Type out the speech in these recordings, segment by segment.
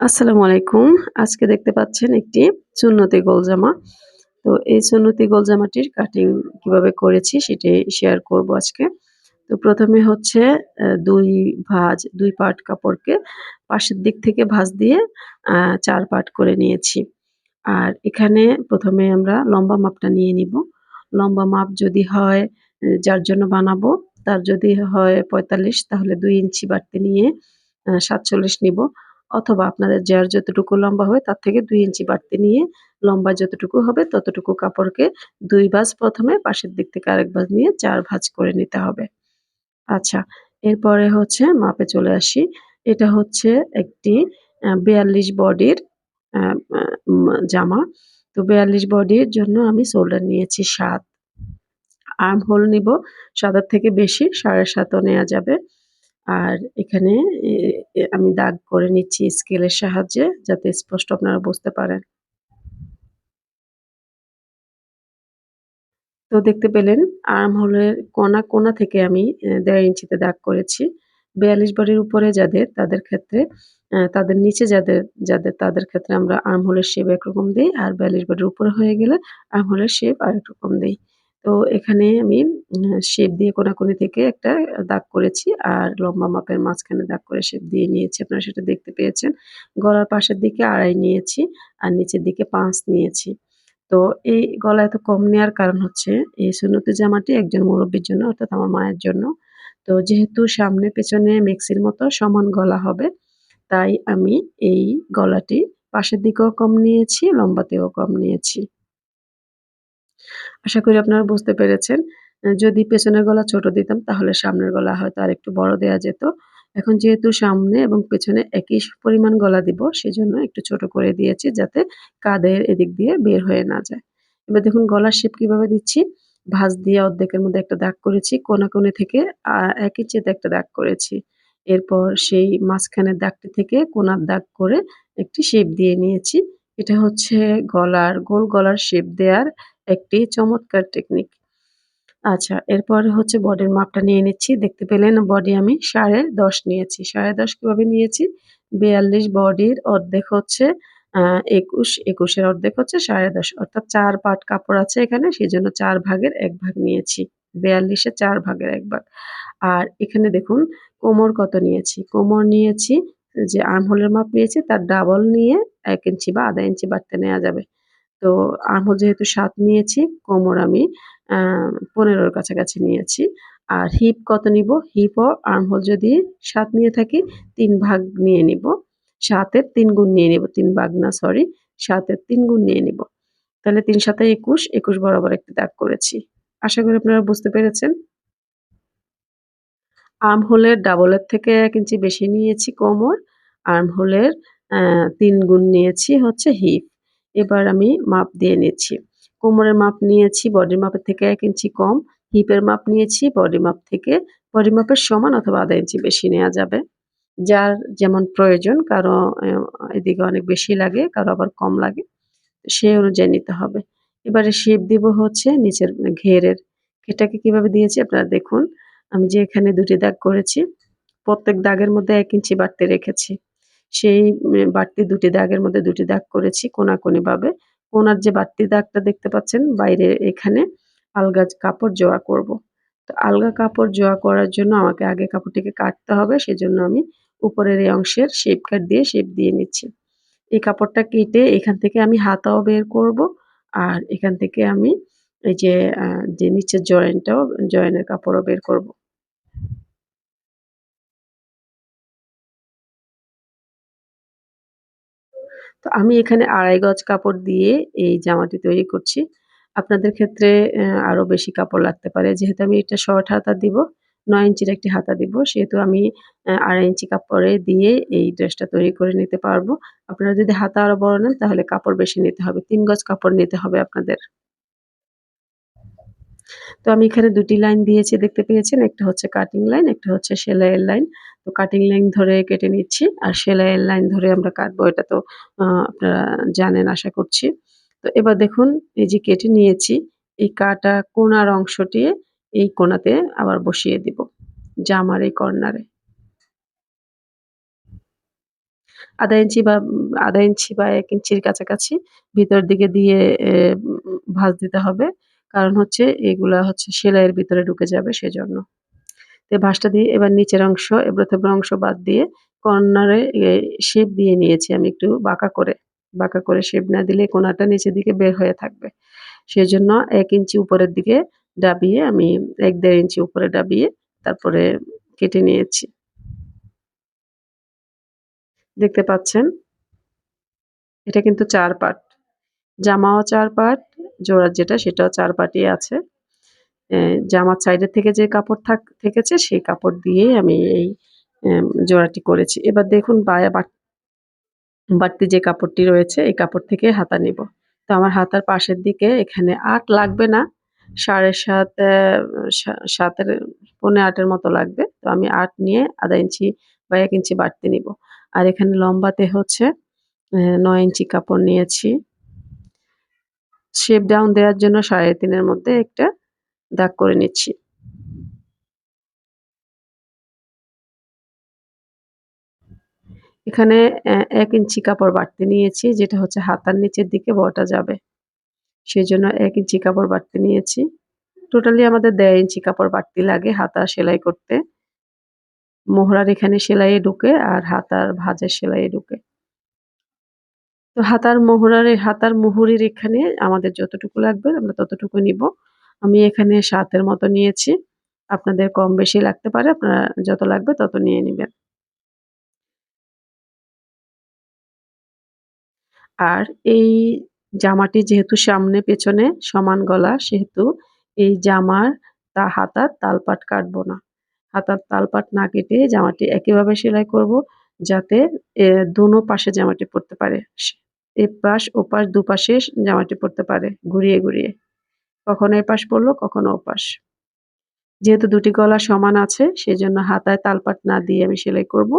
আসসালামু আলাইকুম। আজকে দেখতে পাচ্ছেন একটি সুন্নতি গোল জামা। তো এই সুন্নতি গোল জামাটির কাটিং কিভাবে করেছি সেটাই শেয়ার করব আজকে। তো ১ম এ হচ্ছে ২ পার্ট কাপড়কে পাশের দিক থেকে ভাঁজ দিয়ে ৪ পার্ট করে নিয়েছি। আর এখানে ১ম এ আমরা লম্বা মাপটা নিয়ে নিব। লম্বা মাপ যদি হয় যার জন্য বানাবো, তার যদি হয় ৪৫ তাহলে ২ ইঞ্চি বাড়তি নিয়ে ৪৭ নিব। অথবা আপনাদের যার যতটুকু লম্বা হয় তার থেকে ২ ইঞ্চি বাড়তি নিয়ে লম্বা যতটুকু হবে ততটুকু কাপড়কে ২ ভাঁজ ১ম এ পাশের দিক থেকে আরেক ভাঁজ নিয়ে ৪ ভাঁজ করে নিতে হবে। আচ্ছা, এরপরে হচ্ছে মাপে চলে আসি। এটা হচ্ছে একটি ৪২ বডির আ আ জামা। তো ৪২ বডির জন্য আমি শোল্ডার নিয়েছি ৭। আর্ম হোল নিবো ৭ এর থেকে বেশি ৭.৫ ও নেয়া যাবে। আর এখানে এ এ আমি দাগ করে নিচ্ছি স্কেলের সাহায্যে যাতে স্পষ্ট আপনারা বুঝতে পারেন। তো দেখতে পেলেন আর্ম হোলের কোনা থেকে আমি ১.৫ ইঞ্চিতে দাগ করেছি। ৪২ বডির উপরে যাদের তাদের ক্ষেত্রে তাদের নিচে যাদের তাদের ক্ষেত্রে আমরা আর্ম হোলের শেপ একরকম দেই। আর ৪২ বডির উপরে হয়ে গেলে আর্ম হোলের শেপ আরেক রকম দেই। তো এখানে আমি শেপ দিয়ে কোনাকুনি থেকে একটা দাগ করেছি। আর লম্বা মাপের মাঝখানে দাগ করে শেপ দিয়ে নিয়েছি। আপনারা সেটা দেখতে পেয়েছেন। গলার পাশের দিকে ২.৫ নিয়েছি আর নিচের দিকে ৫ নিয়েছি। তো এই গলা এত কম নেয়ার কারণ হচ্ছে এই সুন্নতি জামাটি একজন মুরব্বির জন্য অর্থাৎ আমার মায়ের জন্য। তো যেহেতু সামনে পেছনে মেক্সির মতো সমান গলা হবে, তাই আমি এই গলাটি পাশের দিকেও কম নিয়েছি, লম্বাতেও কম নিয়েছি। আশা করি আপনারা বুঝতে পেরেছেন। যদি পেছনের গলা ছোট দিতাম তাহলে সামনের গলা হয়তো আরেকটু বড় দেয়া যেত। এখন যেহেতু সামনে এবং পেছনে একই পরিমাণ গলা দিব সেজন্য একটু ছোট করে দিয়েছি যাতে কাঁধের এদিক দিয়ে বের হয়ে না যায়। এবার দেখুন গলার শেপ কিভাবে দিচ্ছি। ভাঁজ দিয়ে অর্ধেকের মধ্যে একটা দাগ করেছি। কোণাকুনি থেকে ১ ইঞ্চিতে একটা দাগ করেছি। এরপর সেই মাঝখানের দাগটি থেকে কোণার দাগ করে একটি শেপ দিয়ে নিয়েছি। এটা হচ্ছে গোল গলার শেপ দেয়ার একটি চমৎকার টেকনিক। আচ্ছা, এরপরে হচ্ছে বডির মাপটা নিয়ে নিচ্ছি। দেখতে পেলেন বডি আমি ১০.৫ নিয়েছি। ১০.৫ কিভাবে নিয়েছি? ৪২ বডির অর্ধেক হচ্ছে ২১, ২১ এর অর্ধেক হচ্ছে ১০.৫ অর্থাৎ ৪ পার্ট কাপড় আছে এখানে সেজন্য ৪ ভাগের ১ ভাগ নিয়েছি। ৪২ এর ৪ ভাগের ১ ভাগ। আর এখানে দেখুন কোমর কত নিয়েছি? কোমর নিয়েছি যে আর্মহোলের মাপ নিয়েছি তার ডাবল নিয়ে ১ ইঞ্চি বা ১/২ ইঞ্চি বাড়তে নেয়া যাবে। তো আর্মহোল যেহেতু ৭ নিয়েছি, কোমর আমি আ ১৫ র কাছাকাছি নিয়েছি। আর হিপ কত নিবো? হিপও আর্মহোল যদি ৭ নিয়ে থাকি ৩ ভাগ নিয়ে নিবো। ৭ এর ৩ গুণ নিয়ে নিবো। ৩ ভাগ না সরি ৭ এর ৩ গুণ নিয়ে নিবো। তাহলে ৩ ৭ ২১, ২১ বরাবর একটি দাগ করেছি। আশা করি আপনারা বুঝতে পেরেছেন। আর্মহোলের ডাবলের থেকে ১ ইঞ্চি বেশি নিয়েছি কোমর। আর্মহোলের ৩ গুণ নিয়েছি হচ্ছে হিপ। এবার আমি মাপ দিয়ে নিচ্ছি। কোমরের মাপ নিয়েছি বডির মাপের থেকে ১ ইঞ্চি কম। হিপের মাপ নিয়েছি বডি মাপ থেকে বডি মাপের সমান অথবা ১/২ ইঞ্চি বেশি নেয়া যাবে। যার যেমন প্রয়োজন কারো এদিকে অনেক বেশি লাগে, কারো আবার কম লাগে। সেই অনুযায়ী নিতে হবে। এবারে শেপ দিব হচ্ছে নিচের ঘেরের। এটাকে কিভাবে দিয়েছি আপনারা দেখুন। আমি যে এখানে ২ টি দাগ করেছি, প্রত্যেক দাগের মধ্যে ১ ইঞ্চি বাড়তি রেখেছি। সেই বাড়তি ২ টি দাগের মধ্যে ২ টি দাগ করেছি কোণাকুনিভাবে। কোণার যে বাড়তি দাগটা দেখতে পাচ্ছেন বাইরে এখানে আলগা কাপড় জোড়া করব। তো আলগা কাপড় জোড়া করার জন্য আমাকে আগে কাপড়টিকে কাটতে হবে। সেজন্য আমি উপরের এই অংশের শেপ কাট দিয়ে শেপ দিয়ে নিচ্ছি। এই কাপড়টা কেটে এখান থেকে আমি হাতাও বের করব। আর এখান থেকে আমি এই যে যে নিচের জয়েনের কাপড়ও বের করব। তো আমি এখানে ২.৫ গজ কাপড় দিয়ে এই জামাটি তৈরি করছি। আপনাদের ক্ষেত্রে আরো বেশি কাপড় লাগতে পারে। যেহেতু আমি এটা শর্ট হাতা দিব, ৯ ইঞ্চির একটি হাতা দিব। সেহেতু আমি ২.৫ ইঞ্চি কাপড়ে দিয়ে এই ড্রেসটা তৈরি করে নিতে পারবো। আপনারা যদি হাতা আরো বড় নেন তাহলে কাপড় বেশি নিতে হবে। ৩ গজ কাপড় নিতে হবে আপনাদের। তো আমি এখানে ২ টি লাইন দিয়েছি দেখতে পেয়েছেন। একটা হচ্ছে কাটিং লাইন, একটা হচ্ছে সেলাইয়ের লাইন। তো কাটিং লাইন ধরে কেটে নিচ্ছি। আর সেলাইয়ের লাইন ধরে আমরা কাটবো এটা তো আপনারা জানেন আশা করছি। তো এবার দেখুন এই যে কেটে নিয়েছি, এই কাটা কোণার অংশটি এই কোণাতে আবার বসিয়ে দিব। জামার এই কর্নারে। আধা ইঞ্চি বা ১ ইঞ্চির কাছাকাছি ভিতর দিকে দিয়ে ভাঁজ দিতে হবে। কারণ হচ্ছে এগুলা হচ্ছে সেলাইয়ের ভিতরে ঢুকে যাবে সেজন্য। তো ভাঁজটা দিয়ে এবার নিচের অংশ এবড়ো-থেবড়ো অংশ বাদ দিয়ে কর্নারে শেপ দিয়ে নিয়েছি আমি একটু বাঁকা করে। বাঁকা করে শেপ না দিলে কোণাটা নিচের দিকে বের হয়ে থাকবে। সেজন্য ১ ইঞ্চি উপরের দিকে ডাবিয়ে আমি ১-১.৫ ইঞ্চি উপরে ডাবিয়ে তারপরে কেটে নিয়েছি। দেখতে পাচ্ছেন? এটা কিন্তু ৪ পার্ট। জামাও ৪ পার্ট, জোড়ার যেটা সেটাও ৪ পার্টই আছে। জামার সাইডের থেকে যে কাপড় থেকেছে সেই কাপড় দিয়েই আমি এই জোড়াটি করেছি। এবার দেখুন বাড়তি যে কাপড়টি রয়েছে এই কাপড় থেকে হাতা নিব। তো আমার হাতার পাশের দিকে এখানে ৮ লাগবে না। ৭.৫ ৭ এর পৌনে ৮ এর মতো লাগবে। তো আমি ৮ নিয়ে ১/২ ইঞ্চি বা ১ ইঞ্চি বাড়তি নিব। আর এখানে লম্বাতে হচ্ছে ৯ ইঞ্চি কাপড় নিয়েছি। শেপ ডাউন দেওয়ার জন্য ৩.৫ এর মধ্যে একটা দাগ করে নিচ্ছি। এখানে ১ ইঞ্চি কাপড় বাড়তি নিয়েছি যেটা হচ্ছে হাতার নিচের দিকে বটা যাবে। সেজন্য ১ ইঞ্চি কাপড় বাড়তি নিয়েছি। টোটালি আমাদের ১.৫ ইঞ্চি কাপড় বাড়তি লাগে হাতা সেলাই করতে। মোহরার এখানে সেলাইয়ে ঢুকে আর হাতার ভাঁজের সেলাইয়ে ঢুকে। তো হাতার মুহুরির এখানে আমাদের যতটুকু লাগবে আমরা ততটুকু নিব। আমি এখানে ৭ এর মতো নিয়েছি। আপনাদের কম বেশি লাগতে পারে। আপনারা যত লাগবে তত নিয়ে নিবেন। আর এই জামাটি যেহেতু সামনে পেছনে সমান গলা সেহেতু এই জামার হাতার তালপাট কাটবো না। হাতার তালপাট না কেটে জামাটি একইভাবে সেলাই করব যাতে দোনো পাশে জামাটি পড়তে পারে। এপাশ ওপাশ দুপাশে জামাটি পড়তে পারে ঘুরিয়ে, ঘুরিয়ে। কখনো এপাশ পড়লো, কখনো ওপাশ। যেহেতু দুটি গলা সমান আছে সেজন্য হাতায় তালপাট না দিয়ে আমি সেলাই করব।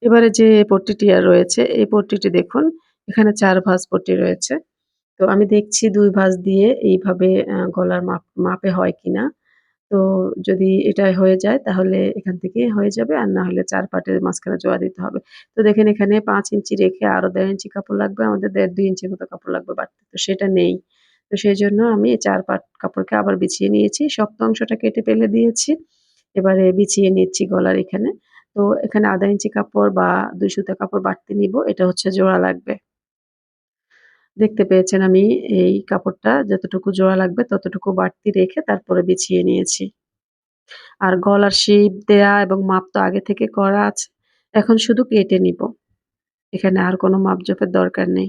এবারে যে পট্টিটি রয়েছে এই পট্টিটি দেখুন এখানে ৪ ভাঁজ পট্টি রয়েছে। তো আমি দেখছি ২ ভাঁজ দিয়ে এইভাবে গলার মাপে হয় কিনা। তো যদি এটা হয়ে যায় তাহলে এখান থেকে হয়ে যাবে আর না হলে ৪ পাটের মাঝখানে জোড়া দিতে হবে। তো দেখেন এখানে ৫ ইঞ্চি রেখে আরো ১.৫ ইঞ্চি কাপড় লাগবে আমাদের ১.৫-২ ইঞ্চির মতো কাপড় লাগবে বাড়তি। তো সেটা নেই। তো সেজন্য আমি ৪ পাট কাপড়কে আবার বিছিয়ে নিয়েছি। শক্ত অংশটা কেটে ফেলে দিয়েছি। এবারে বিছিয়ে নিচ্ছি গলার এখানে। তো এখানে ১/২ ইঞ্চি কাপড় বা ২ সুতা কাপড় বাড়তি নিব। এটা হচ্ছে জোড়া লাগবে। দেখতে পেয়েছেন আমি এই কাপড়টা যতটুকু জোড়া লাগবে ততটুকু বাড়তি রেখে তারপরে বিছিয়ে নিয়েছি। আর গলার শেপ দেয়া এবং মাপ তো আগে থেকে করা আছে। এখন শুধু কেটে নিব। এখানে আর কোনো মাপজোপের দরকার নেই।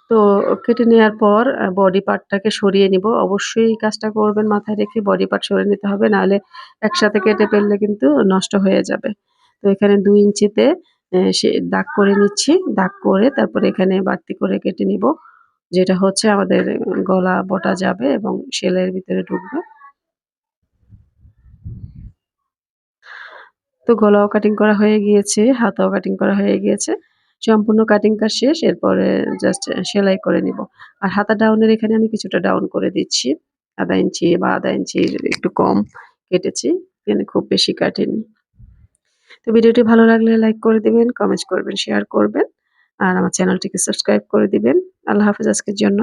তো কেটে নেয়ার পর বডি পার্টটাকে সরিয়ে নিব। অবশ্যই এই কাজটা করবেন মাথায় রেখে বডি পার্ট সরিয়ে নিতে হবে। নাহলে একসাথে কেটে ফেললে কিন্তু নষ্ট হয়ে যাবে। তো এখানে ২ ইঞ্চিতে সে দাগ করে নিচ্ছি। দাগ করে তারপরে এখানে বাড়তি করে কেটে নিব। যেটা হচ্ছে আমাদের গলা বটা যাবে এবং সেলাইয়ের ভিতরে ঢুকবে। তো গলাও কাটিং করা হয়ে গিয়েছে, হাতাও কাটিং করা হয়ে গিয়েছে। সম্পূর্ণ কাটিং কাজ শেষ। এরপরে জাস্ট সেলাই করে নিব। আর হাতা ডাউনের এখানে আমি কিছুটা ডাউন করে দিচ্ছি। ১/২ ইঞ্চি বা ১/২ ইঞ্চির একটু কম কেটেছি। এখানে খুব বেশি কাটিনি। তো ভিডিওটি ভালো লাগলে লাইক করে দিবেন, কমেন্টস করবেন, শেয়ার করবেন। আর আমার চ্যানেলটিকে সাবস্ক্রাইব করে দিবেন। আল্লাহ হাফেজ আজকের জন্য।